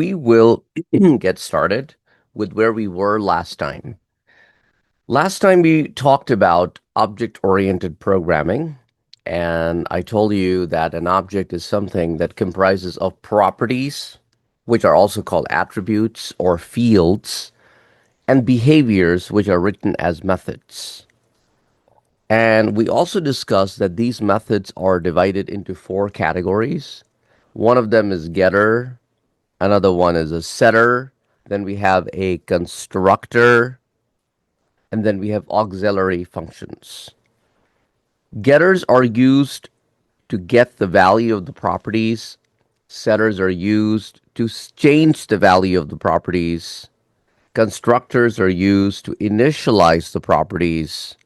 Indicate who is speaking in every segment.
Speaker 1: We will get started with where we were last time. Last time we talked about object-oriented programming, and I told you that an object is something that comprises of properties, which are also called attributes or fields, and behaviors, which are written as methods. And we also discussed that these methods are divided into four categories. One of them is getter, another one is a setter. Then we have a constructor. And then we have auxiliary functions. Getters are used to get the value of the properties. Setters are used to change the value of the properties. Constructors are used to initialize the properties.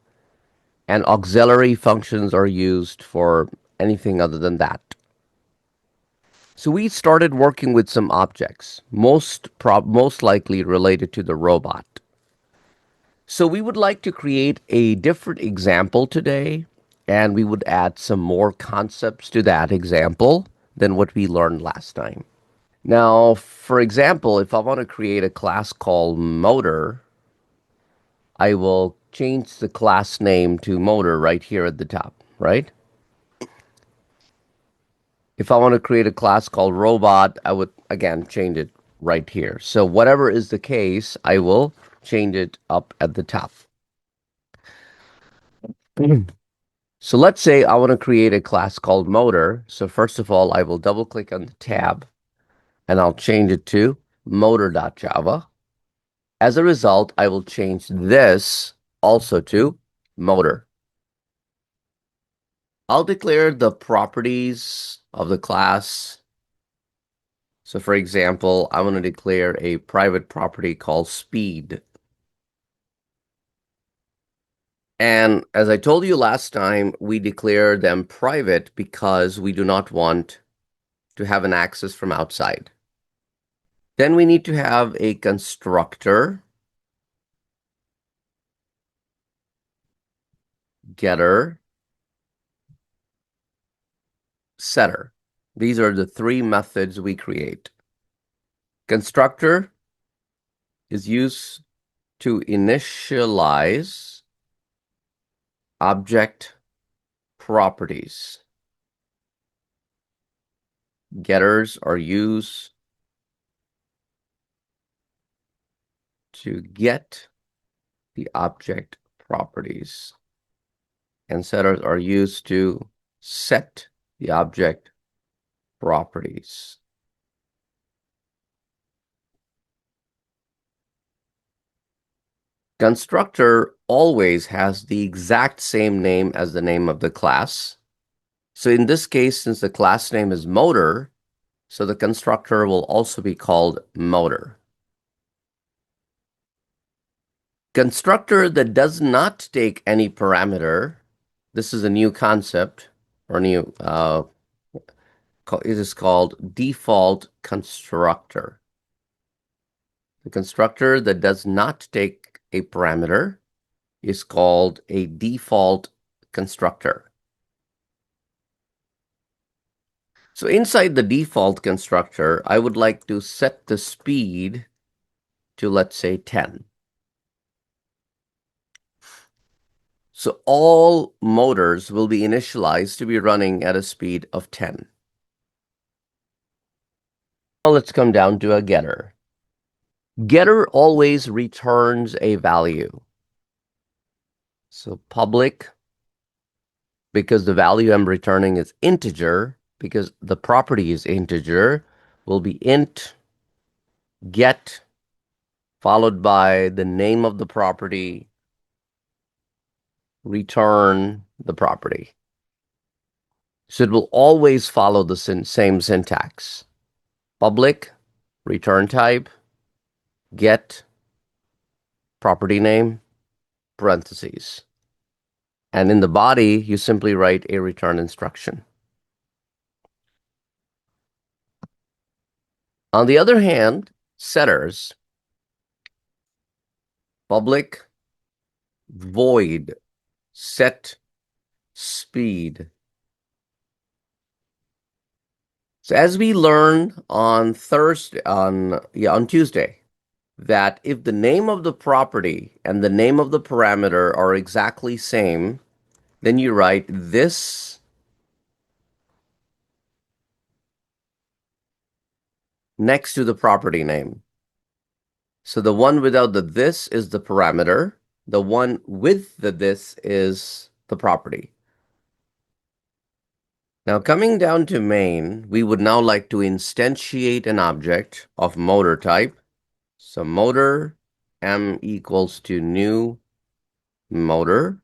Speaker 1: And auxiliary functions are used for anything other than that. So we started working with some objects, most likely related to the robot. So we would like to create a different example today, and we would add some more concepts to that example than what we learned last time. Now, for example, if I want to create a class called motor, I will change the class name to motor right here at the top, right? If I want to create a class called robot, I would, again, change it right here. So whatever is the case, I will change it up at the top. So let's say I want to create a class called motor. So first of all, I will double click on the tab and I'll change it to motor.java. As a result, I will change this also to motor. I'll declare the properties of the class. So for example, I want to declare a private property called speed. And as I told you last time, we declare them private because we do not want to have an access from outside. Then we need to have a constructor, getter, setter. These are the three methods we create. Constructor is used to initialize object properties. Getters are used to get the object properties. And setters are used to set the object properties. Constructor always has the exact same name as the name of the class. So in this case, since the class name is motor, so the constructor will also be called motor. Constructor that does not take any parameter, this is a new concept, or new, it is called default constructor. The constructor that does not take a parameter is called a default constructor. So inside the default constructor, I would like to set the speed to, let's say, 10. So all motors will be initialized to be running at a speed of 10. Now let's come down to a getter. Getter always returns a value. So public, because the value I'm returning is integer, because the property is integer, will be int get followed by the name of the property, return the property. So it will always follow the same syntax. Public, return type, get, property name, parentheses. And in the body, you simply write a return instruction. On the other hand, setters, public, void, set speed. So as we learned on Tuesday, that if the name of the property and the name of the parameter are exactly same, then you write this next to the property name. So the one without the this is the parameter. The one with the this is the property. Now coming down to main, we would now like to instantiate an object of motor type. So motor m equals to new motor.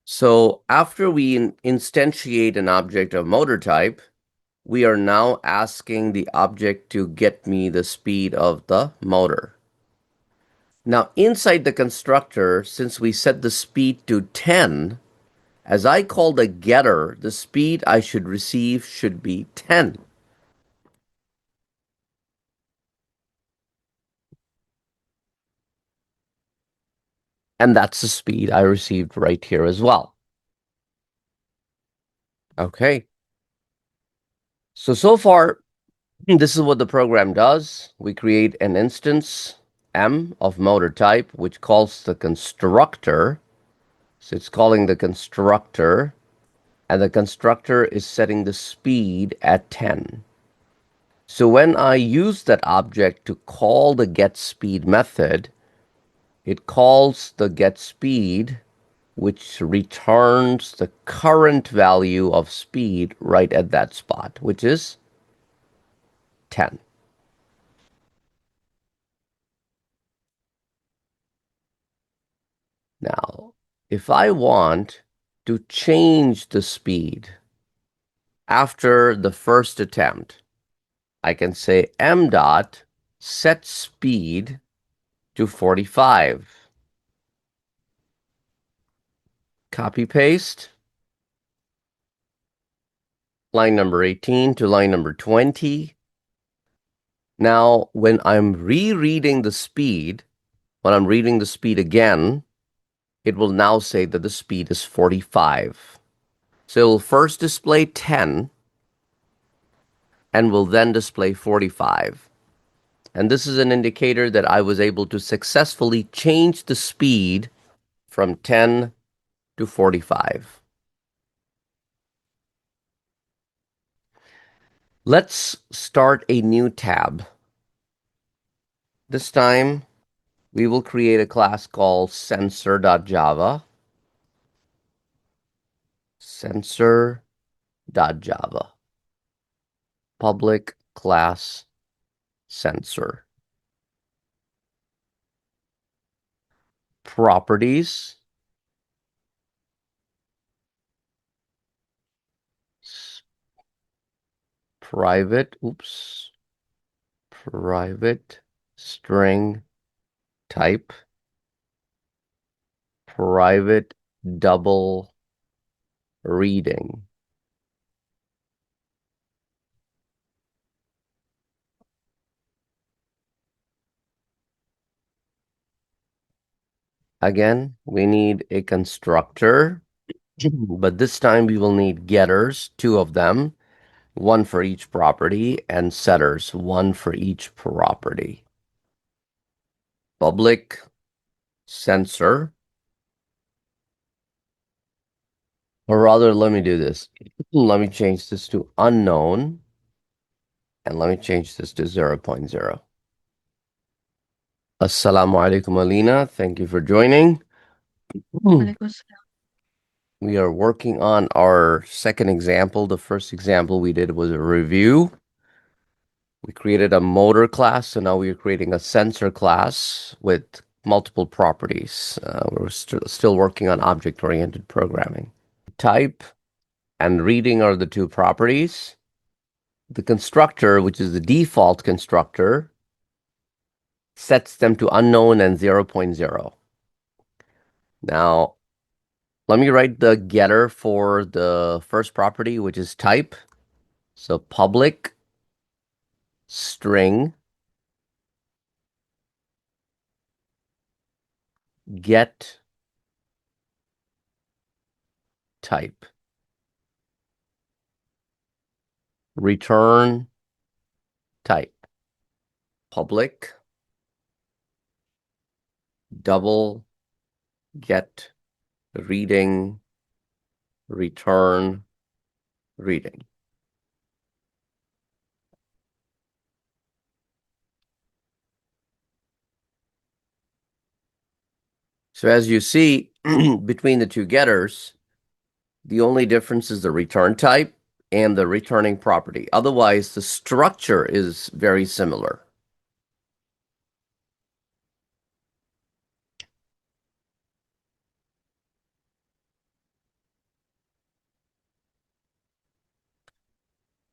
Speaker 1: So after we instantiate an object of motor type, we are now asking the object to get me the speed of the motor. Now inside the constructor, since we set the speed to 10, as I call the getter, the speed I should receive should be 10. And that's the speed I received right here as well. Okay. So far, this is what the program does. We create an instance M of motor type, which calls the constructor. So it's calling the constructor, and the constructor is setting the speed at 10. So when I use that object to call the getSpeed method, it calls the getSpeed, which returns the current value of speed right at that spot, which is 10. Now, if I want to change the speed after the first attempt, I can say m dot set speed to 45. Copy paste. Line number 18 to line number 20. Now, when I'm rereading the speed, when I'm reading the speed again, it will now say that the speed is 45. So it will first display 10 and will then display 45. And this is an indicator that I was able to successfully change the speed from 10 to 45. Let's start a new tab. This time, we will create a class called sensor.java. Sensor.java. Public class sensor. Properties. Private string type. Private double reading. Again, we need a constructor, but this time we will need getters, 2 of them, 1 for each property, and setters, 1 for each property. Public sensor, or rather, let me do this. Let me change this to unknown, and let me change this to 0.0. Assalamu alaikum, Alina. Thank you for joining. We are working on our second example. The first example we did was a review. We created a motor class, so now we are creating a sensor class with multiple properties. We're still working on object-oriented programming. Type and reading are the 2 properties. The constructor, which is the default constructor, sets them to unknown and 0.0. Now, Let me write the getter for the first property, which is type. So public string get type. Return type. Public double get reading return reading. So as you see, between the two getters, the only difference is the return type and the returning property. Otherwise, the structure is very similar.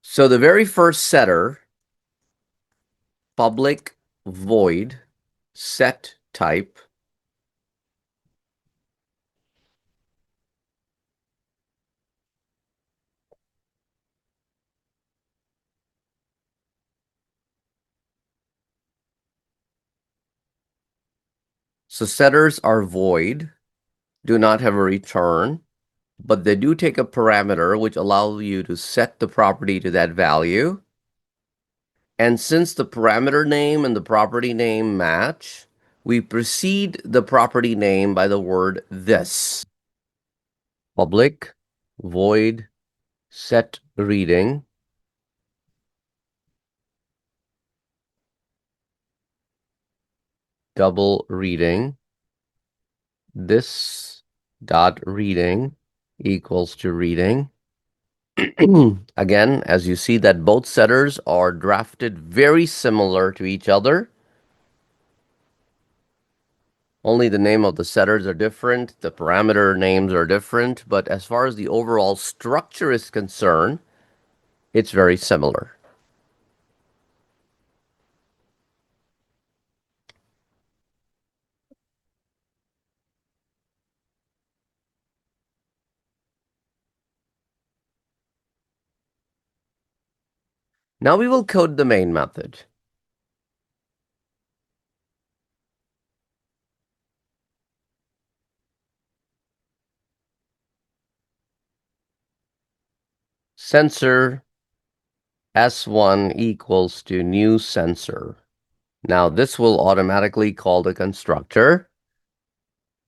Speaker 1: So the very first setter, public void set type, so setters are void, do not have a return, but they do take a parameter which allows you to set the property to that value. And since the parameter name and the property name match, we precede the property name by the word this. Public void set reading double reading this dot reading equals to reading. Again, as you see that both setters are drafted very similar to each other. Only the name of the setters are different, the parameter names are different, but as far as the overall structure is concerned, it's very similar. Now we will code the main method. Sensor S1 equals to new sensor. Now this will automatically call the constructor.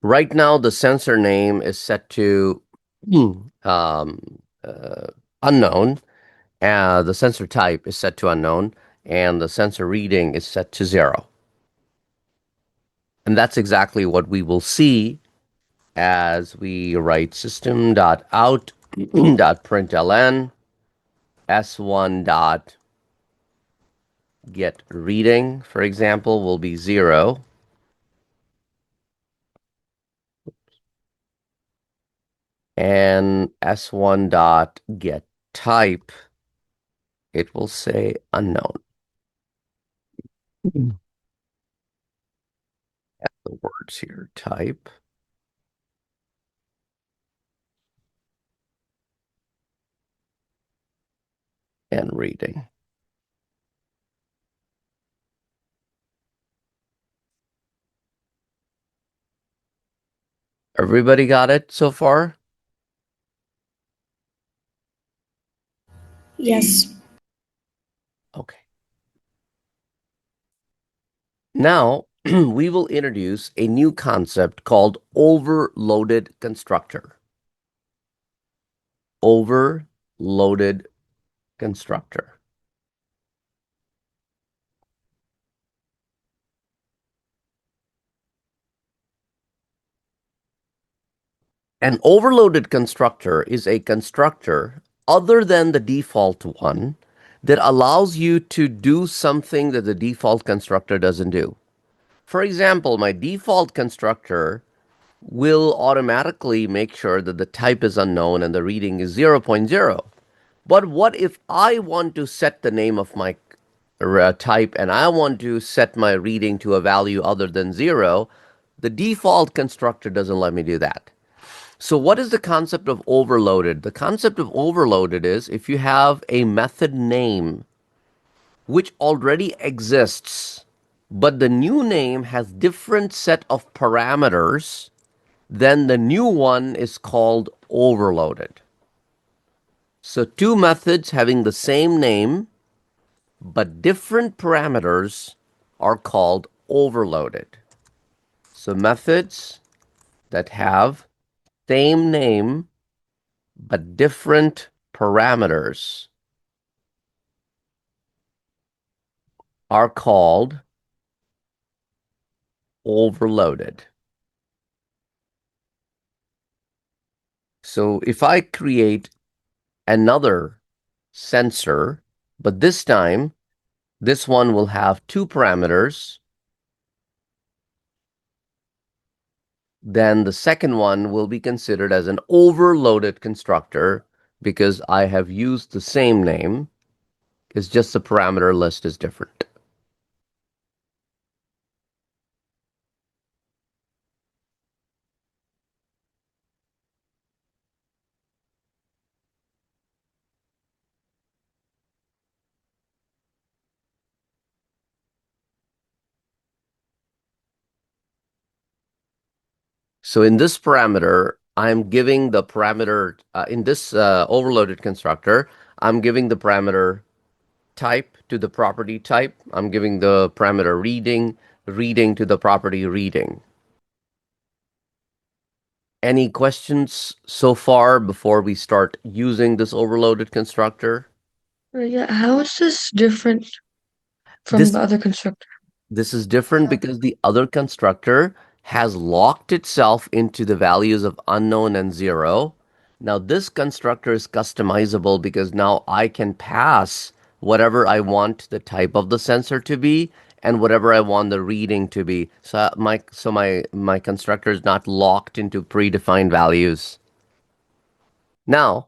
Speaker 1: Right now the sensor name is set to unknown. The sensor type is set to unknown, and the sensor reading is set to 0. And that's exactly what we will see as we write system.out.println s1.getReading, for example, will be 0. And s1.getType, it will say unknown. Add the words here, type. And reading. Everybody got it so far?
Speaker 2: Yes.
Speaker 1: Okay. Now, we will introduce a new concept called overloaded constructor. Overloaded constructor. An overloaded constructor is a constructor other than the default one that allows you to do something that the default constructor doesn't do. For example, my default constructor will automatically make sure that the type is unknown and the reading is 0.0. But what if I want to set the name of my type and I want to set my reading to a value other than 0? The default constructor doesn't let me do that. So what is the concept of overloaded? The concept of overloaded is if you have a method name which already exists, but the new name has different set of parameters, then the new one is called overloaded. So two methods having the same name but different parameters are called overloaded. So methods that have same name but different parameters are called overloaded. So if I create another sensor, but this time this one will have two parameters, then the second one will be considered as an overloaded constructor because I have used the same name. It's just the parameter list is different. So in this parameter, I'm giving the parameter, in this overloaded constructor, I'm giving the parameter type to the property type. I'm giving the parameter reading to the property reading. Any questions so far before we start using this overloaded constructor?
Speaker 2: Yeah, how is this different from
Speaker 1: This
Speaker 2: the other constructor?
Speaker 1: This is different because the other constructor has locked itself into the values of unknown and zero. Now, this constructor is customizable because now I can pass whatever I want the type of the sensor to be and whatever I want the reading to be. So my constructor is not locked into predefined values. Now,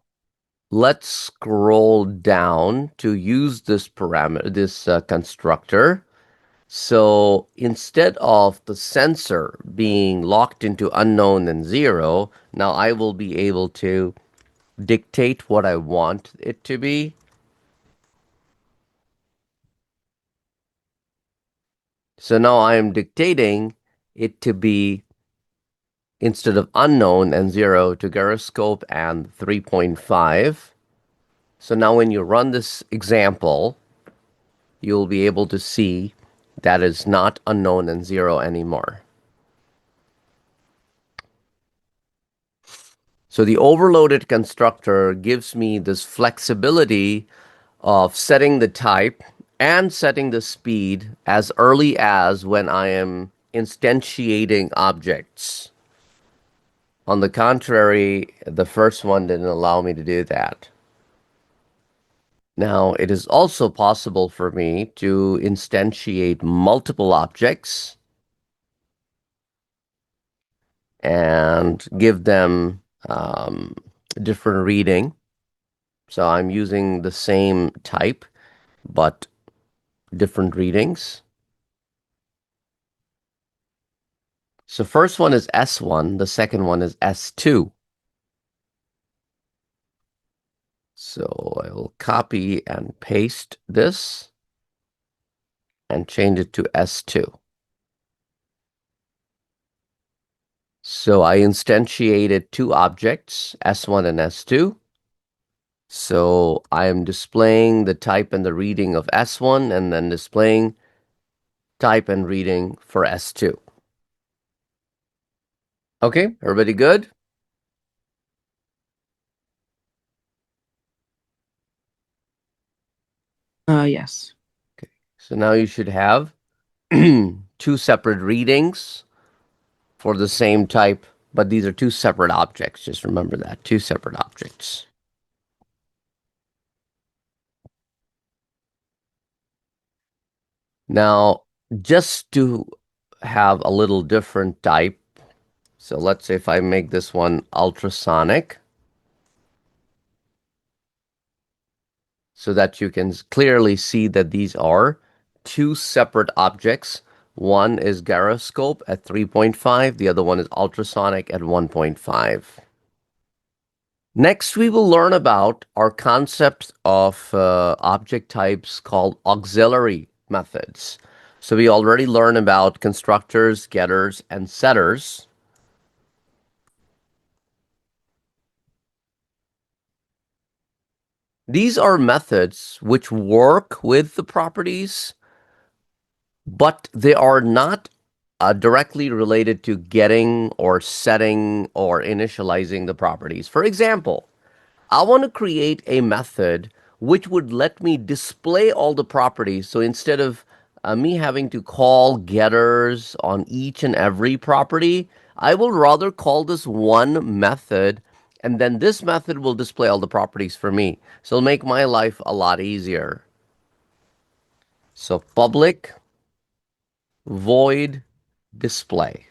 Speaker 1: let's scroll down to use this parameter, this constructor. So instead of the sensor being locked into unknown and zero, now I will be able to dictate what I want it to be. So now I am dictating it to be, instead of unknown and zero, to gyroscope and 3.5. So now when you run this example, you'll be able to see that is not unknown and zero anymore. So the overloaded constructor gives me this flexibility of setting the type and setting the speed as early as when I am instantiating objects. On the contrary, the first one didn't allow me to do that. Now, it is also possible for me to instantiate multiple objects and give them different reading. So I'm using the same type, but different readings. So first one is S1, the second one is S2. So I will copy and paste this and change it to S2. So I instantiated two objects, S1 and S2. So I am displaying the type and the reading of S1 and then displaying type and reading for S2. Okay, everybody good?
Speaker 3: Yes.
Speaker 1: Okay, so now you should have two separate readings for the same type, but these are two separate objects. Just remember that, two separate objects. Now, just to have a little different type, so let's say if I make this one ultrasonic, so that you can clearly see that these are two separate objects. One is gyroscope at 3.5, the other one is ultrasonic at 1.5. Next, we will learn about our concept of object types called auxiliary methods. So we already learned about constructors, getters, and setters. These are methods which work with the properties, but they are not directly related to getting or setting or initializing the properties. For example, I want to create a method which would let me display all the properties. So instead of me having to call getters on each and every property, I will rather call this one method, and then this method will display all the properties for me. So it'll make my life a lot easier. So public void display.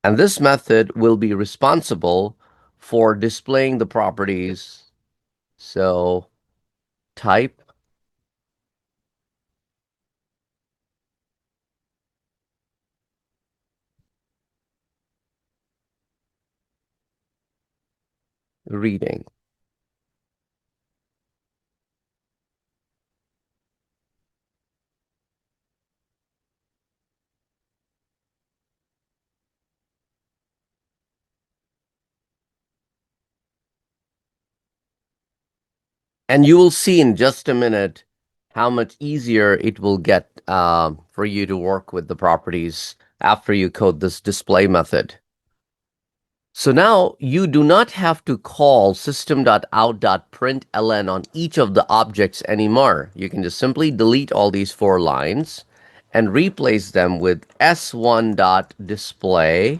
Speaker 1: And this method will be responsible for displaying the properties. So type reading. And you will see in just a minute how much easier it will get for you to work with the properties after you code this display method. So now you do not have to call system.out.println on each of the objects anymore. You can just simply delete all these four lines and replace them with s1.display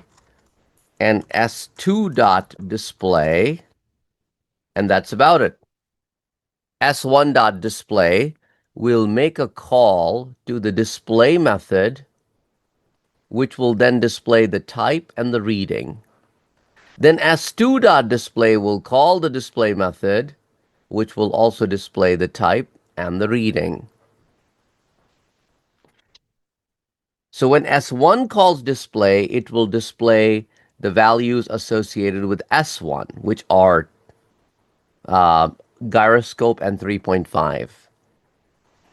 Speaker 1: and s2.display, and that's about it. s1.display will make a call to the display method, which will then display the type and the reading. Then s2.display will call the display method, which will also display the type and the reading. So when s1 calls display, it will display the values associated with s1, which are uh, gyroscope and 3.5.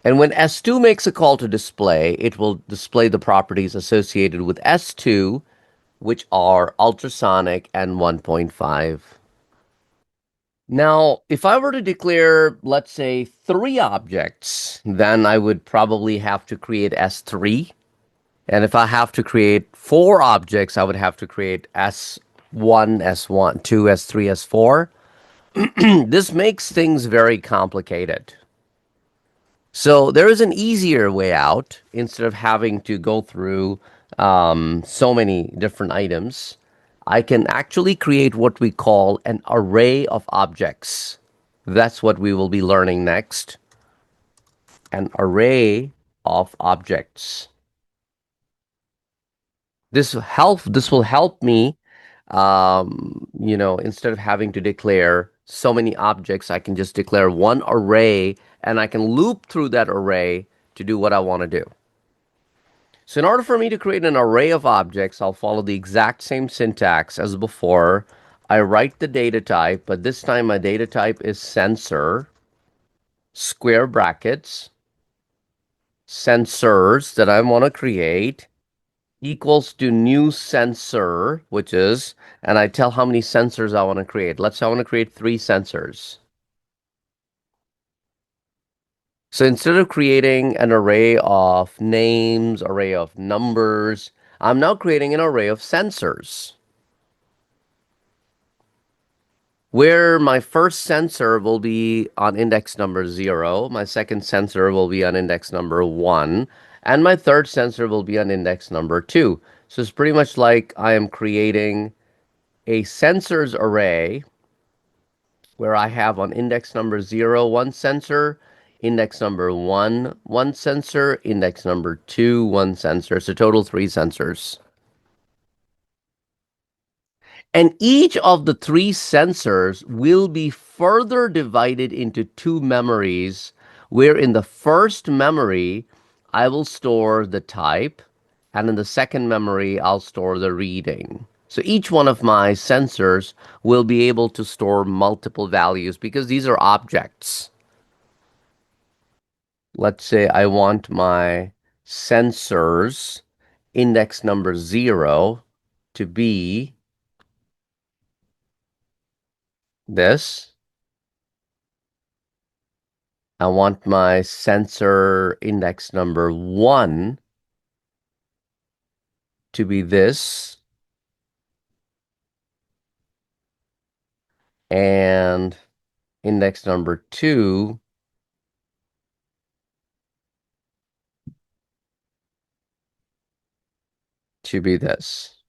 Speaker 1: And when S2 makes a call to display, it will display the properties associated with S2, which are ultrasonic and 1.5. Now, if I were to declare, let's say, three objects, then I would probably have to create S3. And if I have to create four objects, I would have to create S1, S1, 2, S3, S4. This makes things very complicated. So there is an easier way out instead of having to go through so many different items. I can actually create what we call an array of objects. That's what we will be learning next. An array of objects. This will help me, instead of having to declare so many objects, I can just declare one array and I can loop through that array to do what I want to do. So in order for me to create an array of objects, I'll follow the exact same syntax as before. I write the data type, but this time my data type is sensor, square brackets, sensors that I want to create equals to new sensor, which is, and I tell how many sensors I want to create. Let's say I want to create 3 sensors. So instead of creating an array of names, array of numbers, I'm now creating an array of sensors, where my first sensor will be on index number 0, my second sensor will be on index number 1, and my third sensor will be on index number 2. So it's pretty much like I am creating a sensors array where I have on index number 0, one sensor, index number 1, one sensor, index number 2, one sensor. So total 3 sensors. And each of the 3 sensors will be further divided into 2 memories, where in the first memory, I will store the type, and in the second memory, I'll store the reading. So each one of my sensors will be able to store multiple values because these are objects. Let's say I want my sensors index number 0 to be this. I want my sensor index number 1 to be this. And index number 2 to be this.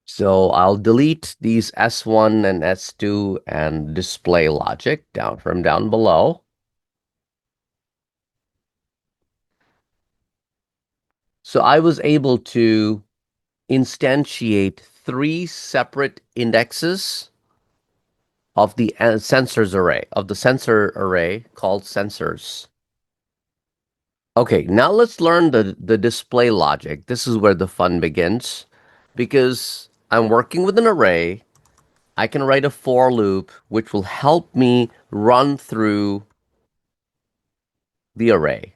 Speaker 1: So I'll delete these S1 and S2 and display logic down from down below. So I was able to instantiate 3 separate indexes of the sensors array, of the sensor array called sensors. Okay, now let's learn the display logic. This is where the fun begins because I'm working with an array. I can write a for loop which will help me run through the array.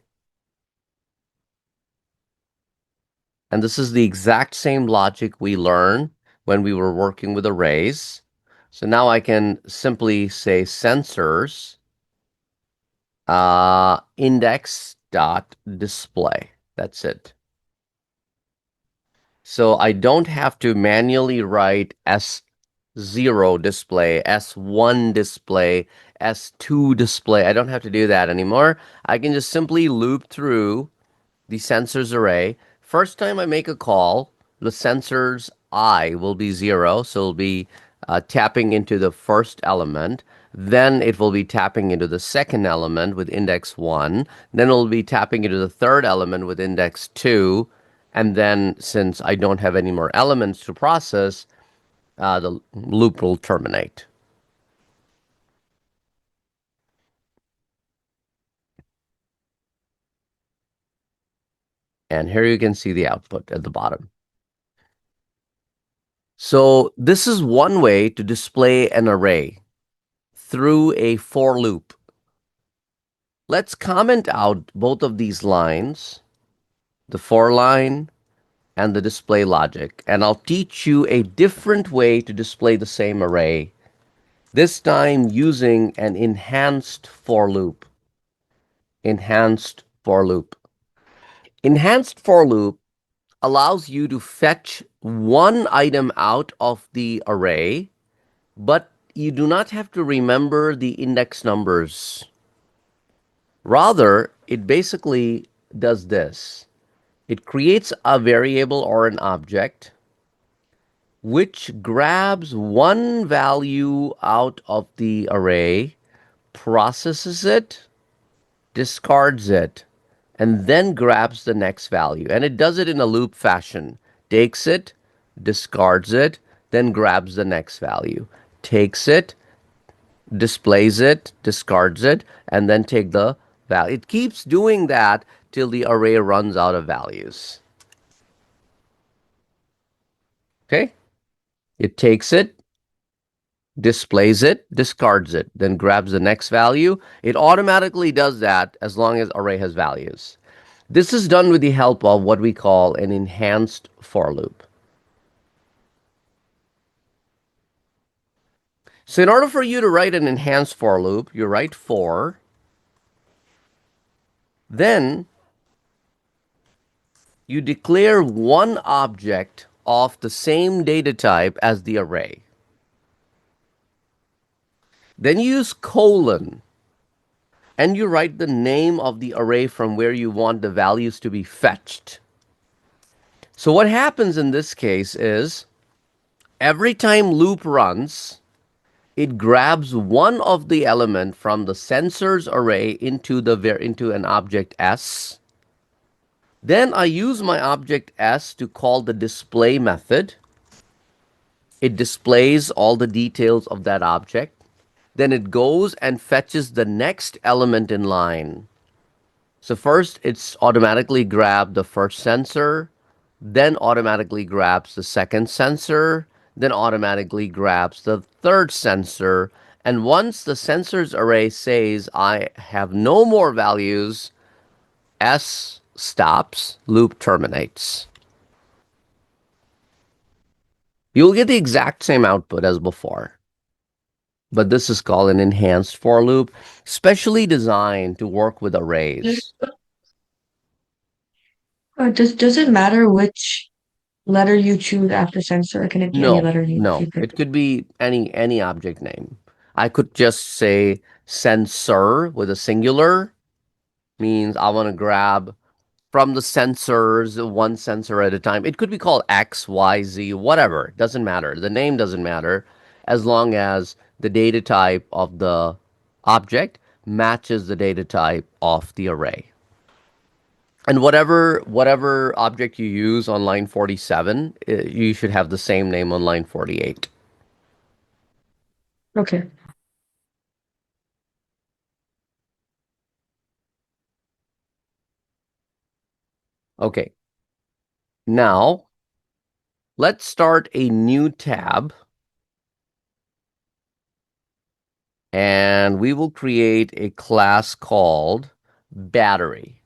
Speaker 1: And this is the exact same logic we learned when we were working with arrays. So now I can simply say sensors index dot display. That's it. So I don't have to manually write S0 display, S1 display, S2 display. I don't have to do that anymore. I can just simply loop through the sensors array. First time I make a call, the sensors I will be 0, so it'll be tapping into the first element. Then it will be tapping into the second element with index 1. Then it'll be tapping into the third element with index 2. And then since I don't have any more elements to process, the loop will terminate. And here you can see the output at the bottom. So this is one way to display an array through a for loop. Let's comment out both of these lines, the for line and the display logic, and I'll teach you a different way to display the same array, this time using an enhanced for loop. Enhanced for loop. Enhanced for loop allows you to fetch one item out of the array, but you do not have to remember the index numbers. Rather, it basically does this. It creates a variable or an object which grabs one value out of the array, processes it, discards it, and then grabs the next value. And it does it in a loop fashion. Takes it, discards it, then grabs the next value. Takes it, displays it, discards it, and then take the value. It keeps doing that till the array runs out of values. Okay? It takes it, displays it, discards it, then grabs the next value. It automatically does that as long as array has values. This is done with the help of what we call an enhanced for loop. So in order for you to write an enhanced for loop, you write for, then you declare one object of the same data type as the array. Then you use colon and you write the name of the array from where you want the values to be fetched. So what happens in this case is every time loop runs, it grabs one of the element from the sensors array into an object S. Then I use my object S to call the display method. It displays all the details of that object. Then it goes and fetches the next element in line. So first it's automatically grabbed the first sensor, then automatically grabs the second sensor, then automatically grabs the third sensor. And once the sensors array says I have no more values, S stops, loop terminates. You'll get the exact same output as before, but this is called an enhanced for loop, specially designed to work with arrays.
Speaker 2: Does it matter which letter you choose after sensor, or can it be any
Speaker 1: No,
Speaker 2: letter you
Speaker 1: no,
Speaker 2: pick?
Speaker 1: it could be any object name. I could just say sensor with a singular means I want to grab from the sensors, one sensor at a time. It could be called X, Y, Z, whatever. It doesn't matter. The name doesn't matter as long as the data type of the object matches the data type of the array. And whatever object you use on line 47, you should have the same name on line 48.
Speaker 2: Okay.
Speaker 1: Okay. Now, let's start a new tab and we will create a class called battery.java.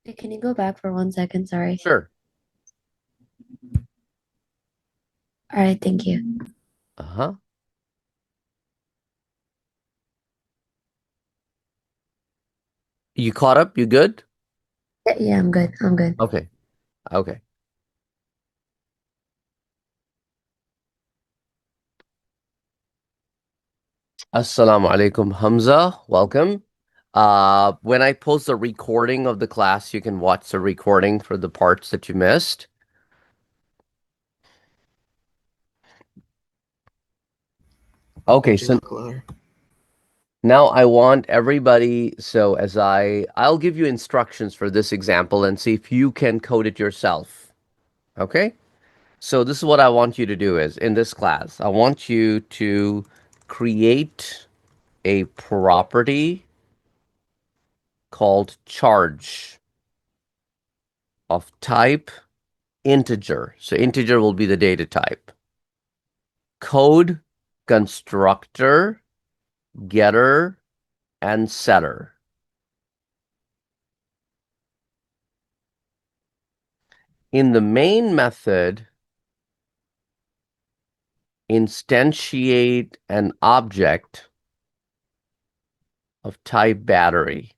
Speaker 3: Hey, can you go back for 1 second? Sorry.
Speaker 1: Sure.
Speaker 3: All right, thank you.
Speaker 1: Uh-huh. You caught up? You good?
Speaker 3: Yeah, I'm good. I'm good.
Speaker 1: Okay. Okay. Assalamu alaikum, Hamza. Welcome. When I post the recording of the class, you can watch the recording for the parts that you missed. Okay, so now I want everybody, so I'll give you instructions for this example and see if you can code it yourself. Okay? So this is what I want you to do is in this class, I want you to create a property called charge of type integer. So integer will be the data type. Code constructor, getter, and setter. In the main method, instantiate an object of type battery.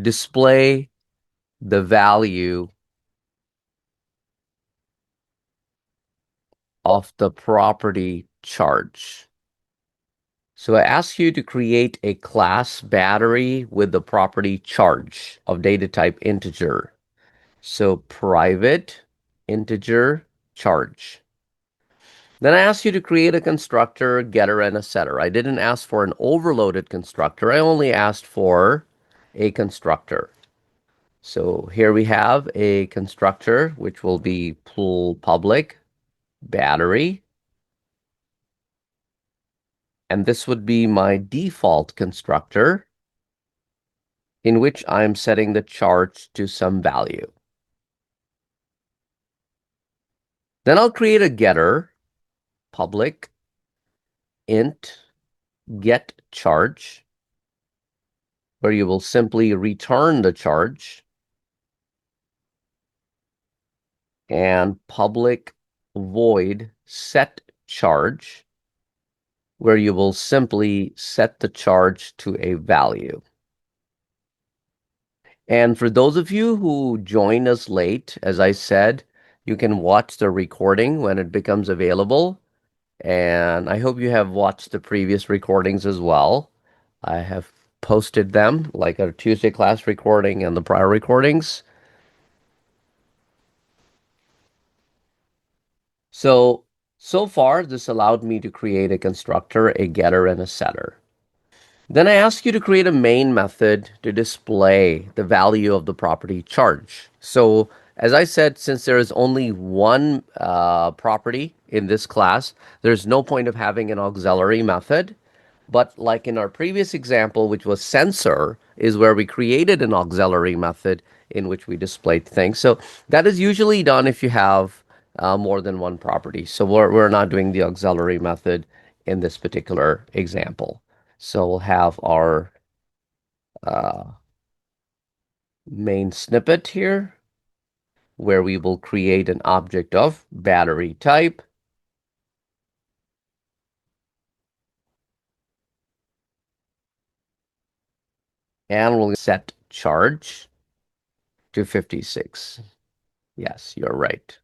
Speaker 1: Display the value of the property charge. So I ask you to create a class battery with the property charge of data type integer. So private integer charge. Then I ask you to create a constructor, getter, and a setter. I didn't ask for an overloaded constructor. I only asked for a constructor. So here we have a constructor, which will be pool public battery. And this would be my default constructor in which I'm setting the charge to some value. Then I'll create a getter, public int get charge, where you will simply return the charge, and public void set charge, where you will simply set the charge to a value. And for those of you who joined us late, as I said, you can watch the recording when it becomes available. And I hope you have watched the previous recordings as well. I have posted them, like our Tuesday class recording and the prior recordings. So far, this allowed me to create a constructor, a getter, and a setter. Then I ask you to create a main method to display the value of the property charge. So as I said, since there is only one property in this class, there's no point of having an auxiliary method. But like in our previous example, which was sensor, is where we created an auxiliary method in which we displayed things. So that is usually done if you have more than one property. So we're not doing the auxiliary method in this particular example. So we'll have our uh, main snippet here where we will create an object of battery type. And we'll set charge to 56. Yes, you're right.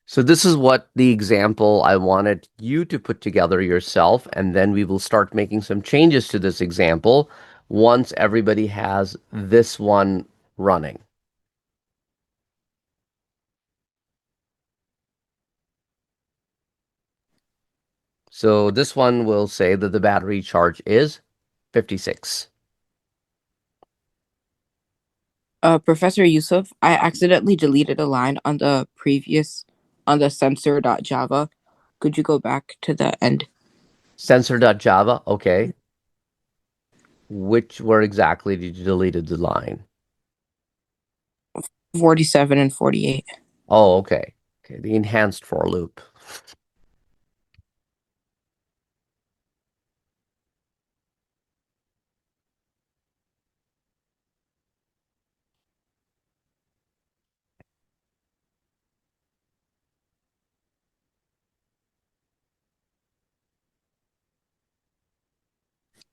Speaker 1: So this is what the example I wanted you to put together yourself, and then we will start making some changes to this example once everybody has this one running. So this one will say that the battery charge is 56.
Speaker 4: Professor Yusuf, I accidentally deleted a line on the sensor.java. Could you go back to the end?
Speaker 1: Sensor.java, okay. Where exactly did you deleted the line?
Speaker 4: 47 and 48.
Speaker 1: Oh, okay. Okay, the enhanced for loop.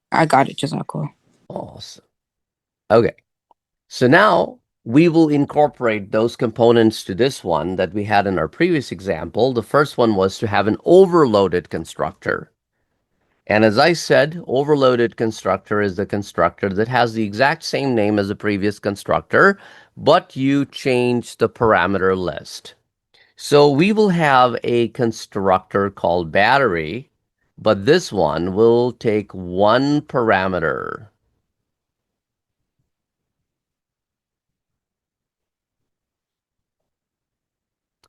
Speaker 4: I got it, Jazako.
Speaker 1: Awesome. Okay. So now we will incorporate those components to this one that we had in our previous example. The first one was to have an overloaded constructor. And as I said, overloaded constructor is the constructor that has the exact same name as the previous constructor, but you change the parameter list. So we will have a constructor called battery, but this one will take one parameter.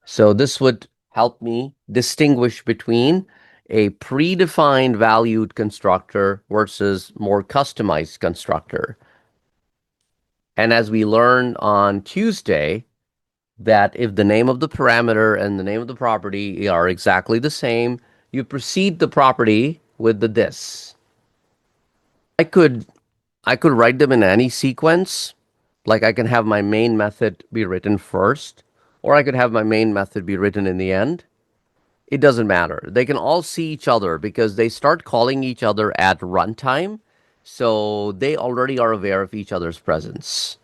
Speaker 1: So this would help me distinguish between a predefined valued constructor versus more customized constructor. And as we learned on Tuesday, that if the name of the parameter and the name of the property are exactly the same, you precede the property with the this. I could write them in any sequence. Like I can have my main method be written first, or I could have my main method be written in the end. It doesn't matter. They can all see each other because they start calling each other at runtime. So they already are aware of each other's presence.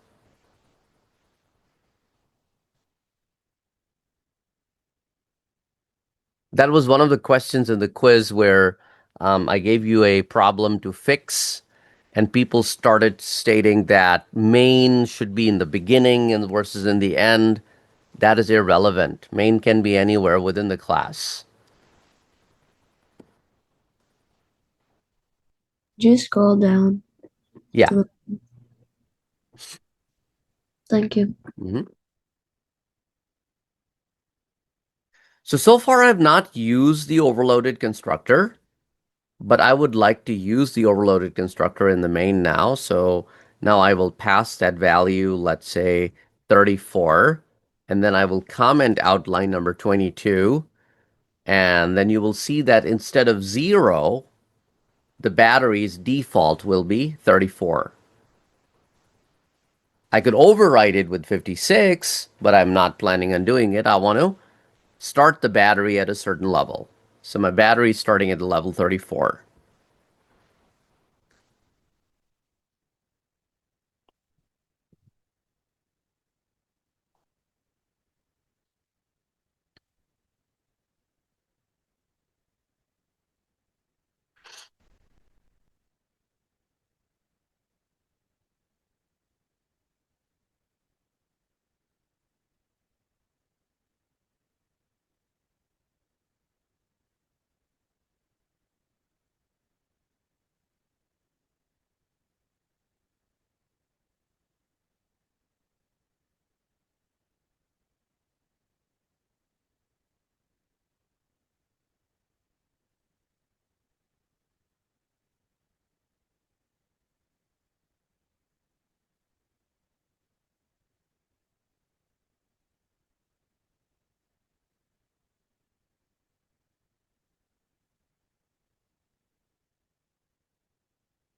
Speaker 1: That was one of the questions in the quiz where I gave you a problem to fix, and people started stating that main should be in the beginning and versus in the end. That is irrelevant. Main can be anywhere within the class.
Speaker 3: Just scroll down.
Speaker 1: Yeah.
Speaker 3: Thank you.
Speaker 1: Mhm. So far I've not used the overloaded constructor, but I would like to use the overloaded constructor in the main now. So now I will pass that value, let's say 34, and then I will comment out line number 22. And then you will see that instead of 0, the battery's default will be 34. I could override it with 56, but I'm not planning on doing it. I want to start the battery at a certain level. So my battery is starting at level 34.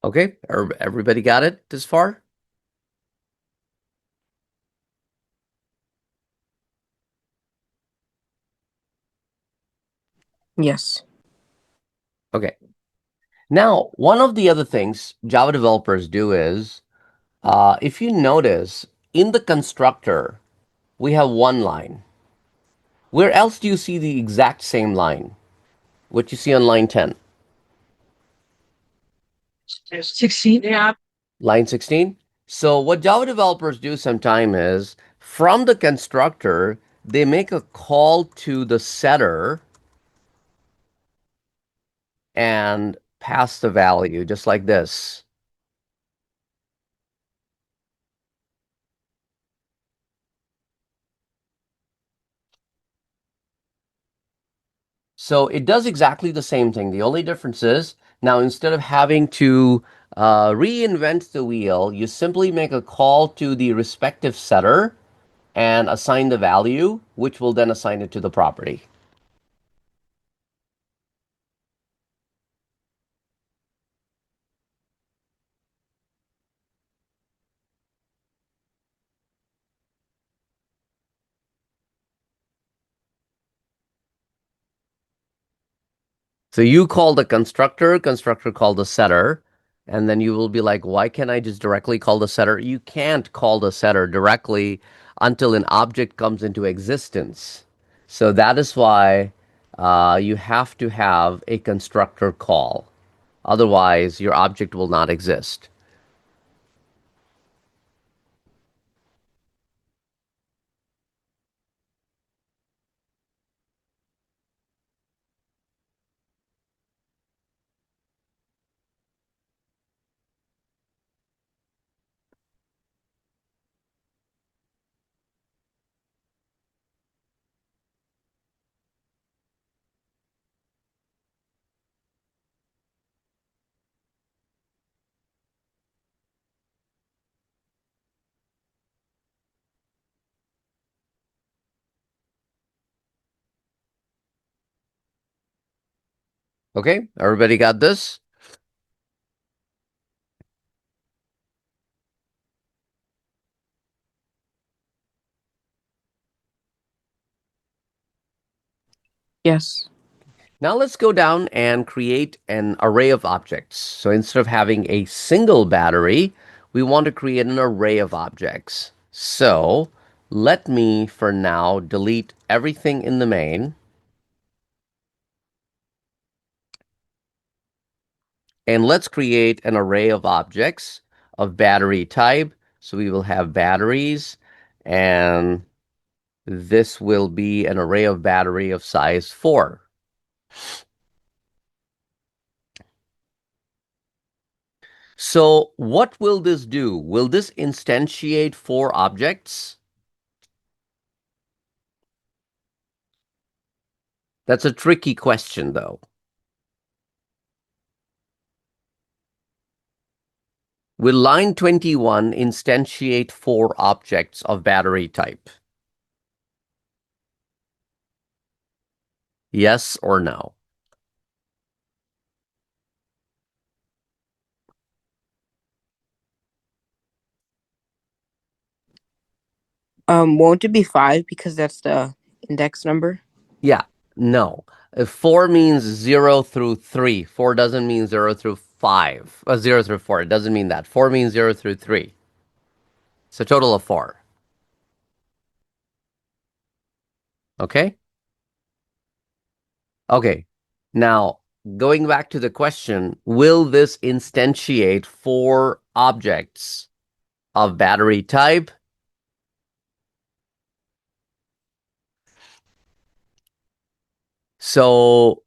Speaker 1: Okay, everybody got it this far?
Speaker 4: Yes.
Speaker 1: Okay. Now, one of the other things Java developers do is, if you notice, in the constructor, we have one line. Where else do you see the exact same line? What you see on line 10?
Speaker 2: 16. Yeah.
Speaker 1: Line 16? So what Java developers do sometime is, from the constructor, they make a call to the setter and pass the value, just like this. So it does exactly the same thing. The only difference is now instead of having to reinvent the wheel, you simply make a call to the respective setter and assign the value, which will then assign it to the property. So you call the constructor, constructor call the setter, and then you will be like, why can't I just directly call the setter? You can't call the setter directly until an object comes into existence. So that is why you have to have a constructor call. Otherwise, your object will not exist. Okay, everybody got this?
Speaker 4: Yes.
Speaker 1: Now let's go down and create an array of objects. So instead of having a single battery, we want to create an array of objects. So let me, for now, delete everything in the main. And let's create an array of objects of battery type. So we will have batteries, and this will be an array of battery of size 4. So what will this do? Will this instantiate 4 objects? That's a tricky question, though. Will line 21 instantiate 4 objects of battery type? Yes or no?
Speaker 4: Won't it be 5 because that's the index number?
Speaker 1: Yeah, no. If 4 means 0 through 3. 4 doesn't mean 0 through 5. 0 through 4. It doesn't mean that. 4 means 0 through 3. It's a total of 4. Okay? Okay. Now, going back to the question, will this instantiate 4 objects of battery type? So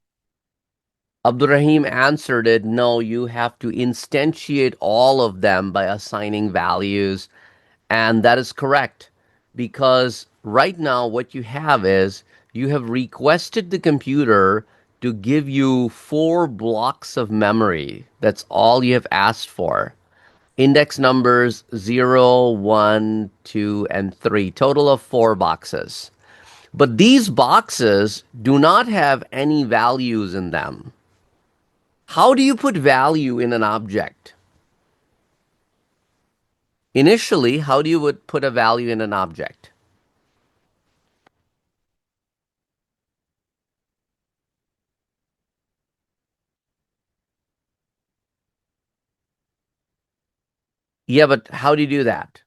Speaker 1: Abdurrahim answered it, no, you have to instantiate all of them by assigning values. And that is correct, because right now what you have is you have requested the computer to give you 4 blocks of memory. That's all you have asked for. Index numbers 0, 1, 2, and 3, total of 4 boxes. But these boxes do not have any values in them. How do you put value in an object? Initially, how do you would put a value in an object? Yeah, but how do you do that?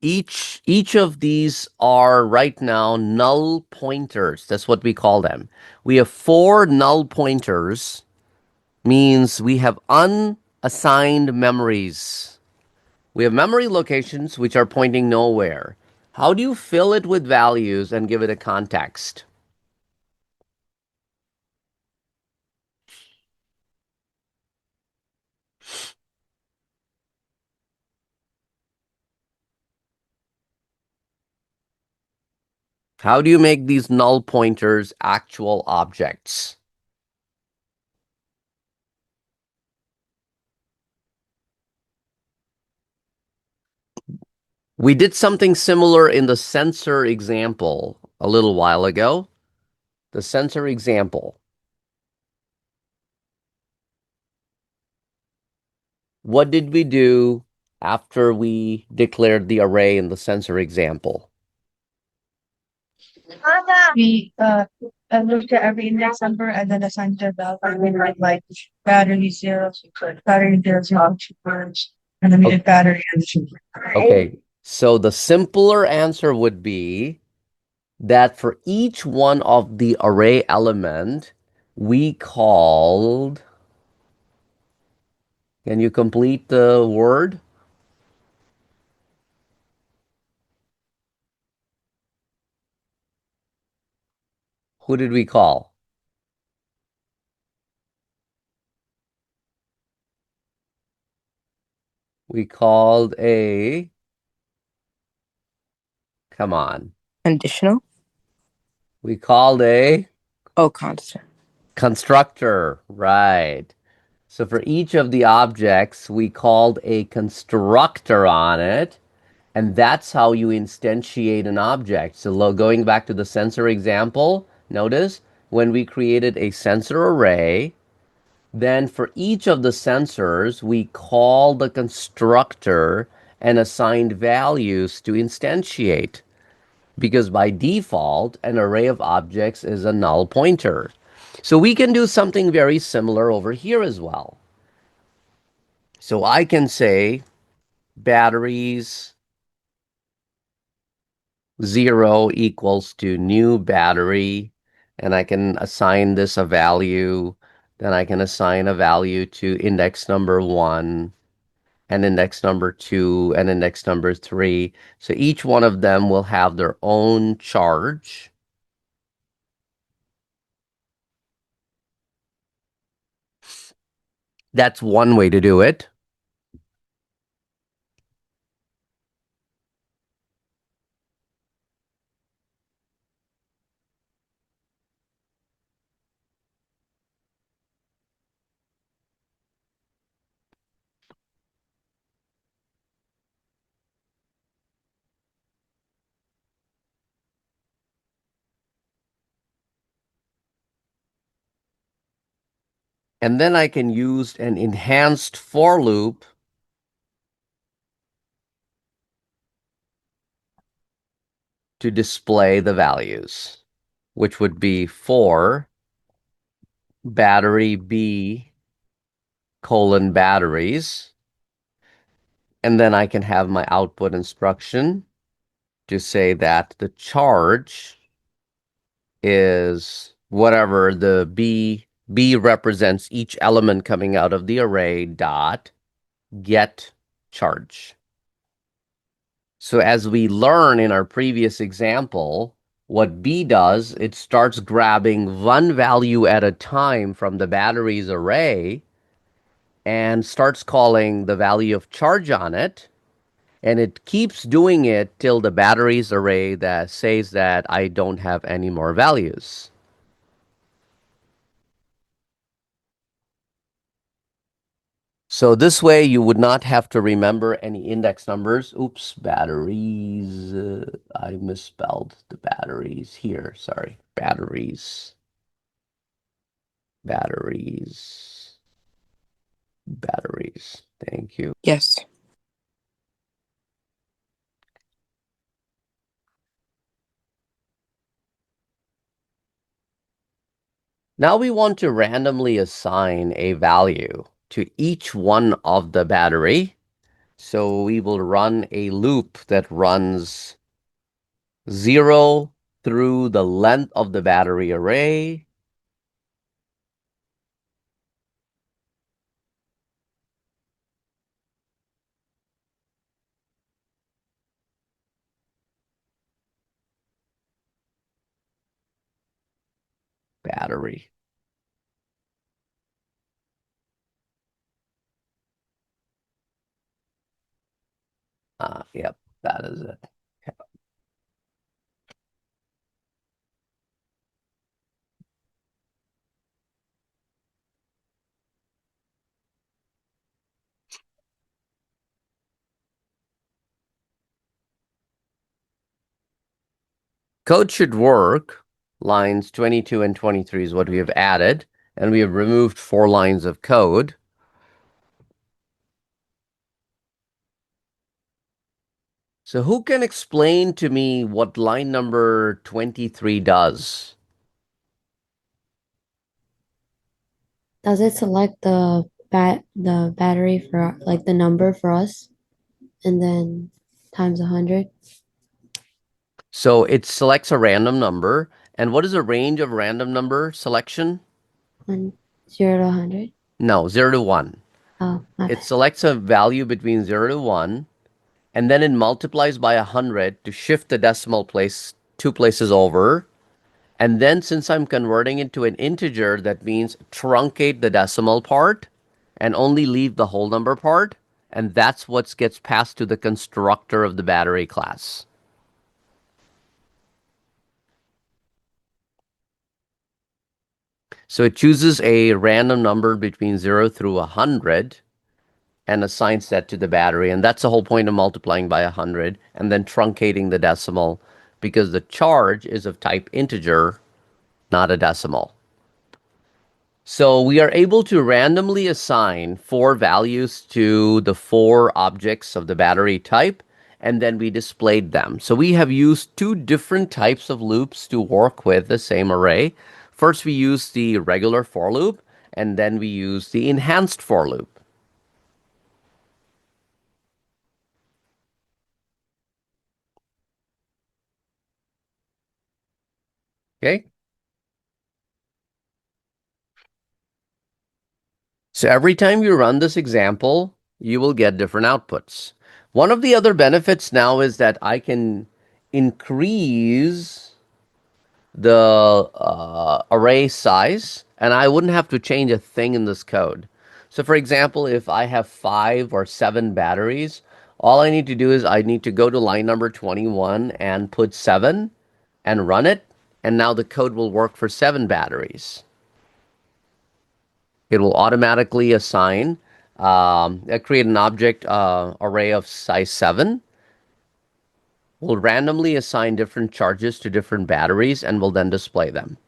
Speaker 1: Each of these are right now null pointers. That's what we call them. We have 4 null pointers, means we have unassigned memories. We have memory locations which are pointing nowhere. How do you fill it with values and give it a context? How do you make these null pointers actual objects? We did something similar in the sensor example a little while ago. The sensor example. What did we do after we declared the array in the sensor example?
Speaker 2: We looked at every index number and then assigned the value like battery zero, battery zero, and then we did battery and super.
Speaker 1: Okay, so the simpler answer would be that for each one of the array element, we called, can you complete the word? Who did we call? We called a, come on,
Speaker 4: Conditional?
Speaker 1: we called a
Speaker 4: Oh, constant.
Speaker 1: constructor, right. So for each of the objects, we called a constructor on it, and that's how you instantiate an object. So going back to the sensor example, notice when we created a sensor array, then for each of the sensors, we call the constructor and assigned values to instantiate. Because by default, an array of objects is a null pointer. So we can do something very similar over here as well. So I can say batteries 0 equals to new battery, and I can assign this a value. Then I can assign a value to index number 1 and index number 2 and index number 3. So each one of them will have their own charge. That's one way to do it. And then I can use an enhanced for loop to display the values, which would be for battery B colon batteries. And then I can have my output instruction to say that the charge is whatever the B represents each element coming out of the array dot get charge. So as we learn in our previous example, what B does, it starts grabbing one value at a time from the batteries array and starts calling the value of charge on it. And it keeps doing it till the batteries array that says that I don't have any more values. So this way you would not have to remember any index numbers. Oops, batteries. I misspelled the batteries here. Sorry, batteries. Batteries. batteries. Thank you.
Speaker 4: Yes.
Speaker 1: Now we want to randomly assign a value to each one of the battery. So we will run a loop that runs 0 through the length of the battery array. Battery. Yep, that is it. Code should work. Lines 22 and 23 is what we have added, and we have removed 4 lines of code. So who can explain to me what line number 23 does?
Speaker 3: Does it select the battery for like the number for us and then times 100?
Speaker 1: So it selects a random number. And what is the range of random number selection?
Speaker 3: 0 to 100?
Speaker 1: No, 0 to 1.
Speaker 3: Oh, my
Speaker 1: It
Speaker 3: bad.
Speaker 1: selects a value between 0 to 1, and then it multiplies by 100 to shift the decimal place 2 places over. And then since I'm converting it to an integer, that means truncate the decimal part and only leave the whole number part. And that's what gets passed to the constructor of the battery class. So it chooses a random number between 0 through 100 and assigns that to the battery. And that's the whole point of multiplying by 100 and then truncating the decimal, because the charge is of type integer, not a decimal. So we are able to randomly assign 4 values to the 4 objects of the battery type, and then we displayed them. So we have used 2 different types of loops to work with the same array. First, we use the regular for loop, and then we use the enhanced for loop. Okay. So every time you run this example, you will get different outputs. One of the other benefits now is that I can increase the array size, and I wouldn't have to change a thing in this code. So for example, if I have 5 or 7 batteries, all I need to do is I need to go to line number 21 and put 7 and run it, and now the code will work for 7 batteries. It will automatically assign, create an object array of size 7. Will randomly assign different charges to different batteries and will then display them.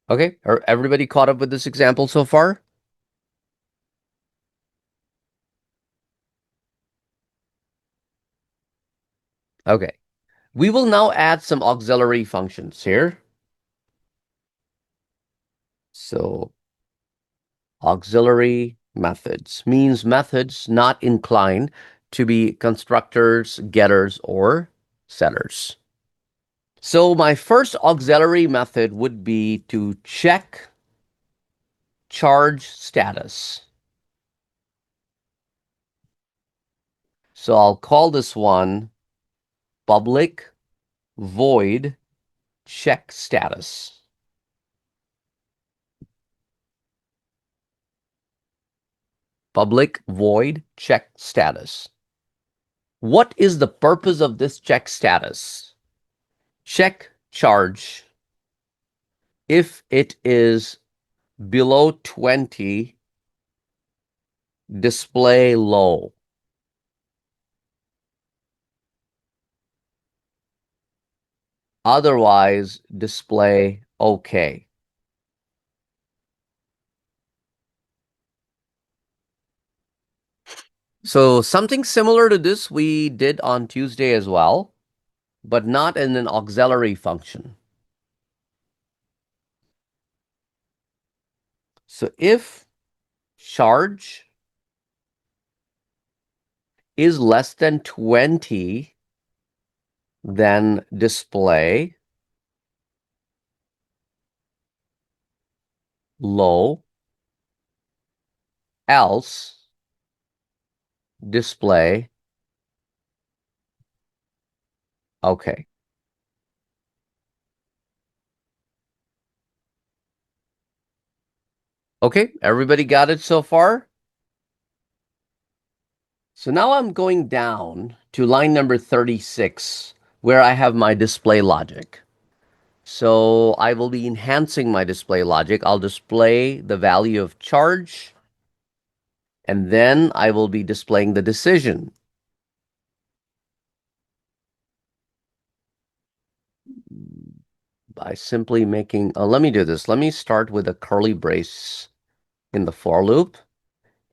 Speaker 1: Okay, are everybody caught up with this example so far? Okay, we will now add some auxiliary functions here. So auxiliary methods means methods not inclined to be constructors, getters, or setters. So my first auxiliary method would be to check charge status. So I'll call this one public void check status. Public void check status. What is the purpose of this check status? Check charge. If it is below 20, display low. Otherwise, display okay. So something similar to this we did on Tuesday as well, but not in an auxiliary function. So if charge is less than 20, then display low, else display okay. Okay, everybody got it so far? So now I'm going down to line number 36, where I have my display logic. So I will be enhancing my display logic. I'll display the value of charge, and then I will be displaying the decision. By simply making, let me do this. Let me start with a curly brace in the for loop,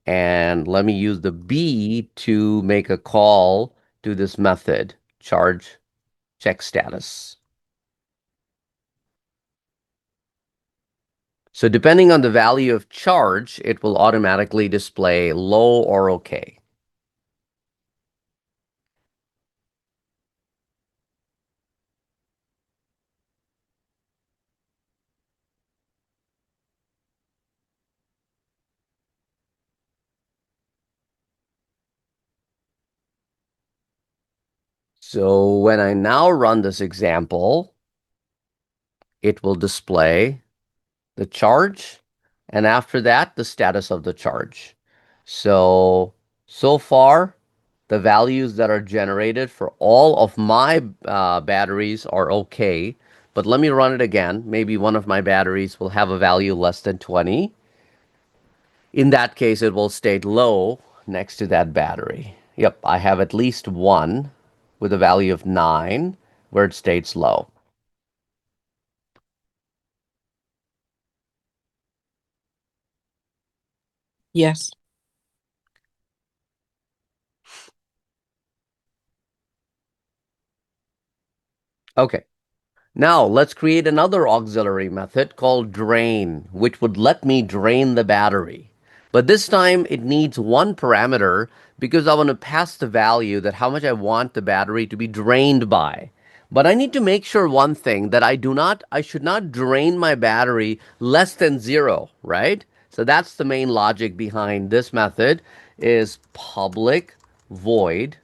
Speaker 1: and let me use the B to make a call to this method, charge check status. So depending on the value of charge, it will automatically display low or okay. So when I now run this example, it will display the charge, and after that, the status of the charge. So far, the values that are generated for all of my batteries are okay. But let me run it again. Maybe one of my batteries will have a value less than 20. In that case, it will state low next to that battery. Yep, I have at least one with a value of 9 where it states low.
Speaker 4: Yes.
Speaker 1: Okay. Now let's create another auxiliary method called drain, which would let me drain the battery. But this time it needs one parameter because I want to pass the value that how much I want the battery to be drained by. But I need to make sure one thing that I should not drain my battery less than 0, right? So that's the main logic behind this method is public void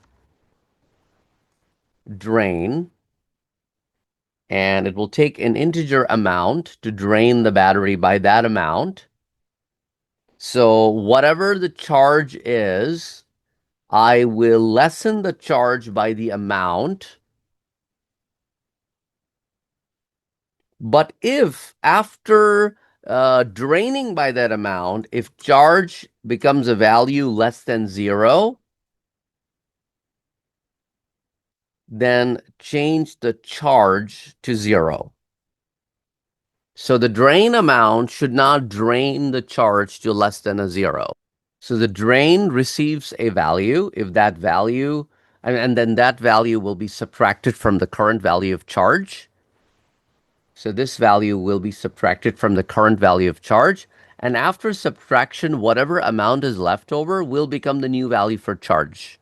Speaker 1: drain, and it will take an integer amount to drain the battery by that amount. So whatever the charge is, I will lessen the charge by the amount. But if after draining by that amount, if charge becomes a value less than 0, then change the charge to 0. So the drain amount should not drain the charge to less than a 0. So the drain receives a value. If that value, and then that value will be subtracted from the current value of charge. So this value will be subtracted from the current value of charge. And after subtraction, whatever amount is left over will become the new value for charge.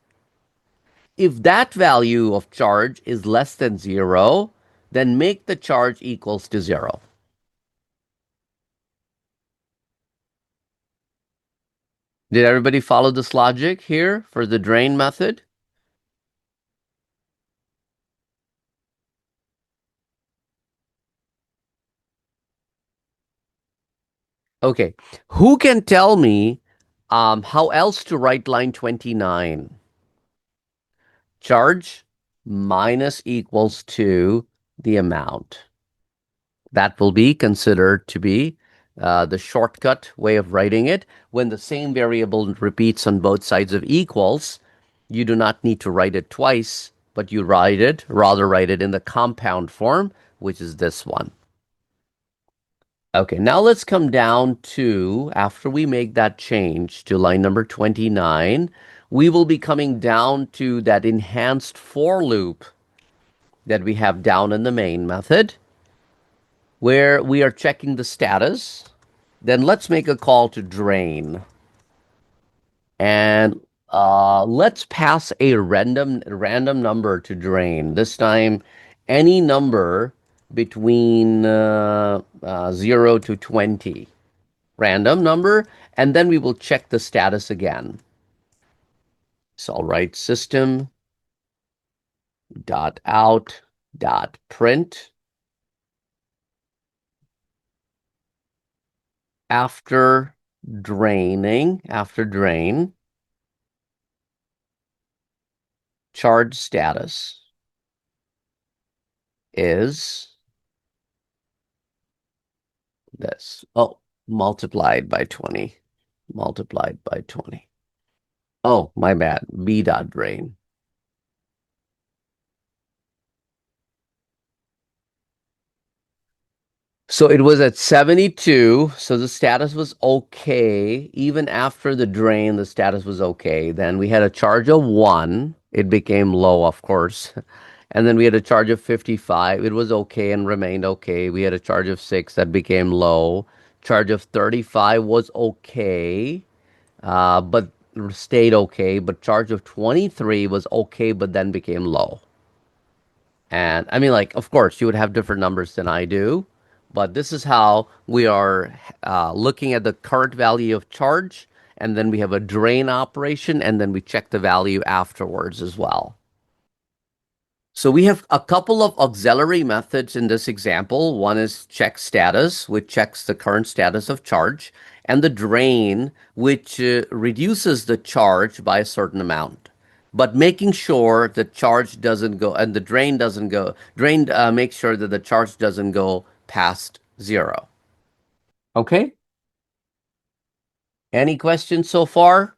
Speaker 1: If that value of charge is less than 0, then make the charge equals to 0. Did everybody follow this logic here for the drain method? Okay, who can tell me how else to write line 29? Charge minus equals to the amount. That will be considered to be the shortcut way of writing it. When the same variable repeats on both sides of equals, you do not need to write it twice, but you rather write it in the compound form, which is this one. Okay, now let's come down to, after we make that change to line number 29, we will be coming down to that enhanced for loop that we have down in the main method, where we are checking the status. Then let's make a call to drain. And let's pass a random number to drain. This time, any number between 0 to 20. Random number, and then we will check the status again. So I'll write system dot out dot print after drain, charge status is this. Oh, multiplied by 20. Oh, my bad. B dot drain. So it was at 72. So the status was okay. Even after the drain, the status was okay. Then we had a charge of 1. It became low, of course. And then we had a charge of 55. It was okay and remained okay. We had a charge of 6 that became low. Charge of 35 was okay, but stayed okay. But charge of 23 was okay, but then became low. And I mean, like, of course, you would have different numbers than I do, but this is how we are looking at the current value of charge, and then we have a drain operation, and then we check the value afterwards as well. So we have a couple of auxiliary methods in this example. One is check status, which checks the current status of charge, and the drain, which reduces the charge by a certain amount, but making sure the charge doesn't go, and the drain doesn't go, makes sure that the charge doesn't go past 0. Okay? Any questions so far?